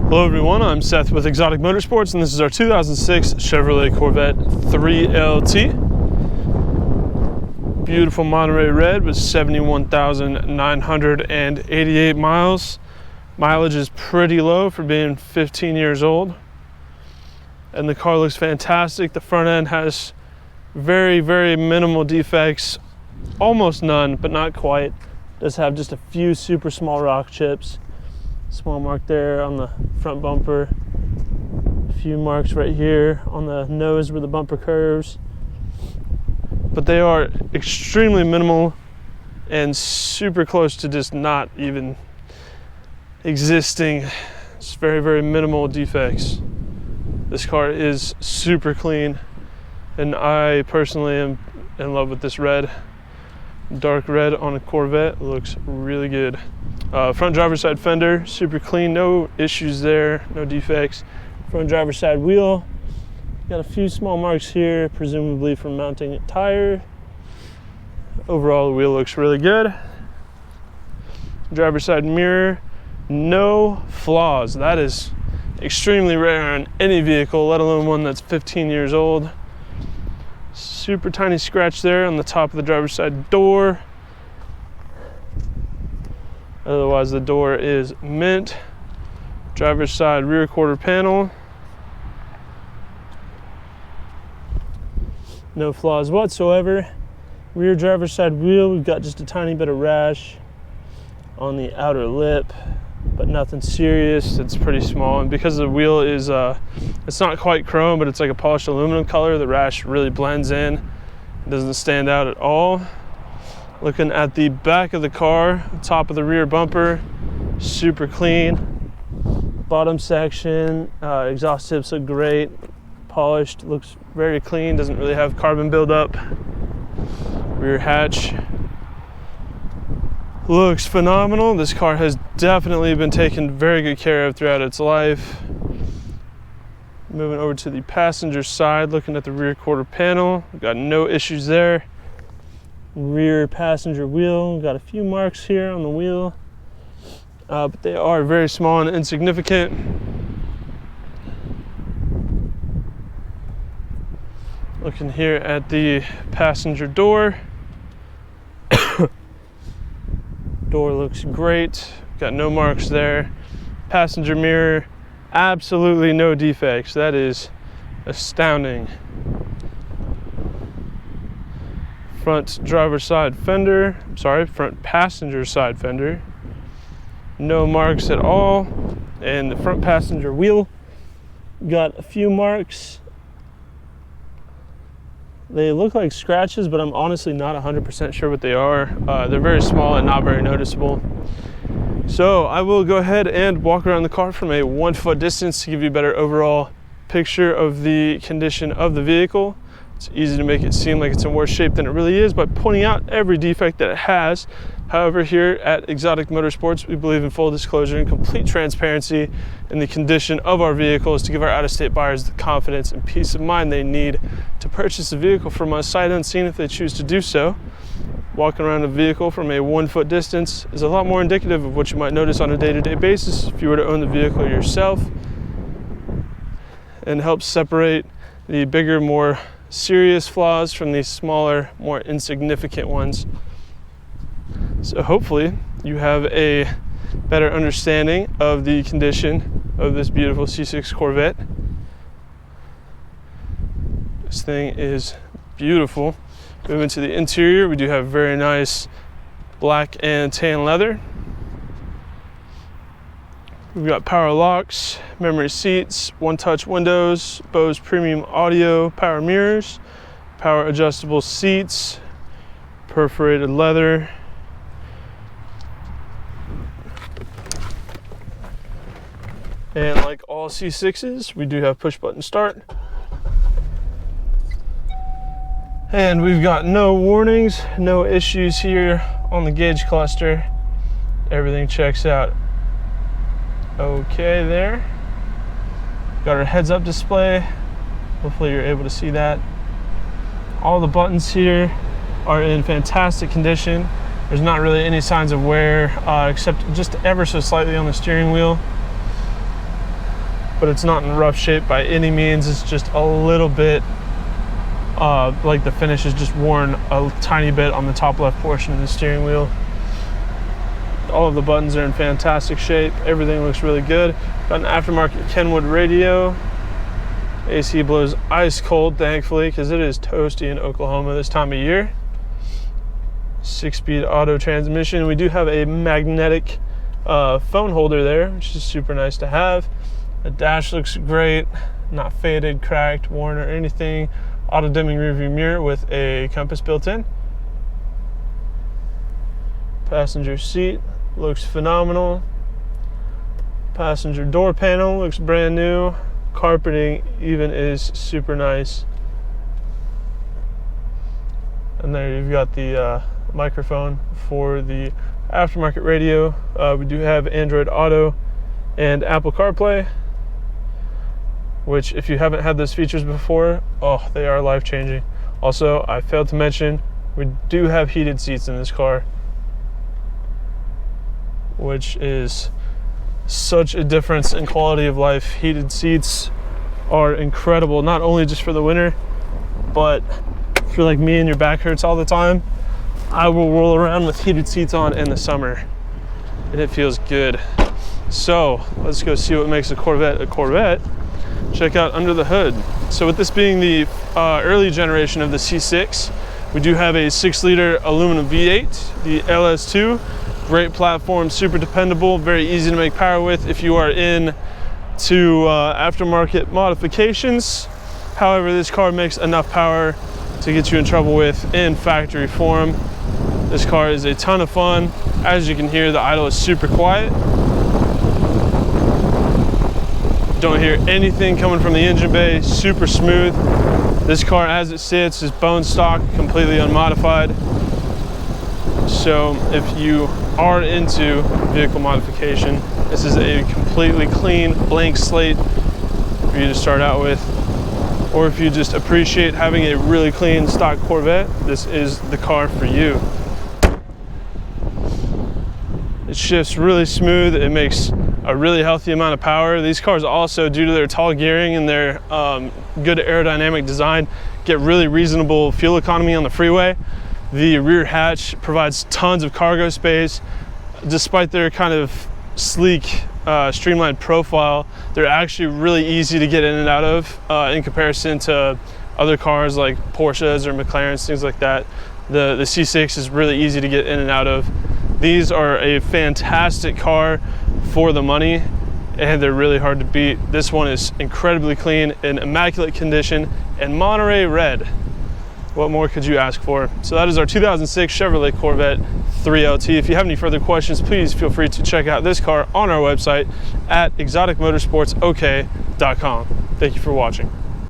Hello everyone, I'm Seth with Exotic Motorsports, and this is our 2006 Chevrolet Corvette 3LT. Beautiful Monterey red with 71,988 miles. Mileage is pretty low for being 15 years old. And the car looks fantastic. The front end has very minimal defects, almost none, but not quite. Does have just a few super small rock chips. Small mark there on the front bumper. A few marks right here on the nose where the bumper curves. But they are extremely minimal and super close to just not even existing. It's very minimal defects. This car is super clean, and I personally am in love with this red. Dark red on a Corvette looks really good. Front driver's side fender, super clean, no issues there, no defects. Front driver's side wheel, got a few small marks here, presumably from mounting a tire. Overall, the wheel looks really good. Driver's side mirror, no flaws. That is extremely rare on any vehicle, let alone one that's 15 years old. Super tiny scratch there on the top of the driver's side door. Otherwise, the door is mint. Driver's side rear quarter panel. No flaws whatsoever. Rear driver's side wheel, we've got just a tiny bit of rash on the outer lip, but nothing serious. It's pretty small, and because the wheel is it's not quite chrome, but it's like a polished aluminum color, the rash really blends in. It doesn't stand out at all. Looking at the back of the car, top of the rear bumper, super clean. Bottom section, exhaust tips look great, polished, looks very clean, doesn't really have carbon buildup. Rear hatch looks phenomenal. This car has definitely been taken very good care of throughout its life. Moving over to the passenger side, looking at the rear quarter panel, we've got no issues there. Rear passenger wheel, got a few marks here on the wheel, but they are very small and insignificant. Looking here at the passenger door. Door looks great, got no marks there. Passenger mirror, absolutely no defects. That is astounding. Front driver's side fender, front passenger side fender. No marks at all. And the front passenger wheel, got a few marks. They look like scratches, but I'm honestly not 100% sure what they are. They're very small and not very noticeable. So I will go ahead and walk around the car from a 1 foot distance to give you a better overall picture of the condition of the vehicle. It's easy to make it seem like it's in worse shape than it really is by pointing out every defect that it has. However, here at Exotic Motorsports, we believe in full disclosure and complete transparency in the condition of our vehicles to give our out-of-state buyers the confidence and peace of mind they need to purchase a vehicle from us sight unseen if they choose to do so. Walking around a vehicle from a 1 foot distance is a lot more indicative of what you might notice on a day-to-day basis if you were to own the vehicle yourself, and helps separate the bigger, more serious flaws from these smaller, more insignificant ones. So hopefully you have a better understanding of the condition of this beautiful C6 Corvette. This thing is beautiful. Moving to the interior, we do have very nice black and tan leather. We've got power locks, memory seats, one-touch windows, Bose premium audio, power mirrors, power adjustable seats, perforated leather. And like all C6s, we do have push-button start. And we've got no warnings, no issues here on the gauge cluster. Everything checks out okay there. Got our heads-up display. Hopefully you're able to see that. All the buttons here are in fantastic condition. There's not really any signs of wear, except just ever so slightly on the steering wheel. but it's not in rough shape by any means. It's just a little bit like the finish is just worn a tiny bit on the top left portion of the steering wheel. All of the buttons are in fantastic shape. Everything looks really good. Got an aftermarket Kenwood radio. AC blows ice cold, thankfully, because it is toasty in Oklahoma this time of year. 6-speed auto transmission. We do have a magnetic phone holder there, which is super nice to have. The dash looks great, not faded, cracked, worn, or anything. Auto dimming rearview mirror with a compass built in. Passenger seat looks phenomenal. Passenger door panel looks brand new. Carpeting even is super nice. And there you've got the microphone for the aftermarket radio. We do have Android Auto and Apple CarPlay, which if you haven't had those features before, oh, they are life-changing. Also, I failed to mention, we do have heated seats in this car, which is such a difference in quality of life. Heated seats are incredible, not only just for the winter, but if you're like me and your back hurts all the time, I will roll around with heated seats on in the summer, and it feels good. So let's go see what makes a Corvette a Corvette. Check out under the hood. So with this being the early generation of the C6, we do have a 6-liter aluminum V8, the LS2. Great platform, super dependable, very easy to make power with if you are in to aftermarket modifications. However, this car makes enough power to get you in trouble with in factory form. This car is a ton of fun. As you can hear, the idle is super quiet. Don't hear anything coming from the engine bay, super smooth. This car as it sits is bone stock, completely unmodified. So if you are into vehicle modification, this is a completely clean, blank slate for you to start out with. Or if you just appreciate having a really clean stock Corvette, this is the car for you. It shifts really smooth. It makes a really healthy amount of power. These cars also, due to their tall gearing and their good aerodynamic design, get really reasonable fuel economy on the freeway. The rear hatch provides tons of cargo space. Despite their kind of sleek, streamlined profile, they're actually really easy to get in and out of in comparison to other cars like Porsches or McLarens, things like that. The C6 is really easy to get in and out of. These are a fantastic car for the money, and they're really hard to beat. This one is incredibly clean, in immaculate condition, and Monterey red. What more could you ask for? So that is our 2006 Chevrolet Corvette 3LT. If you have any further questions, please feel free to check out this car on our website at exoticmotorsportsok.com. Thank you for watching.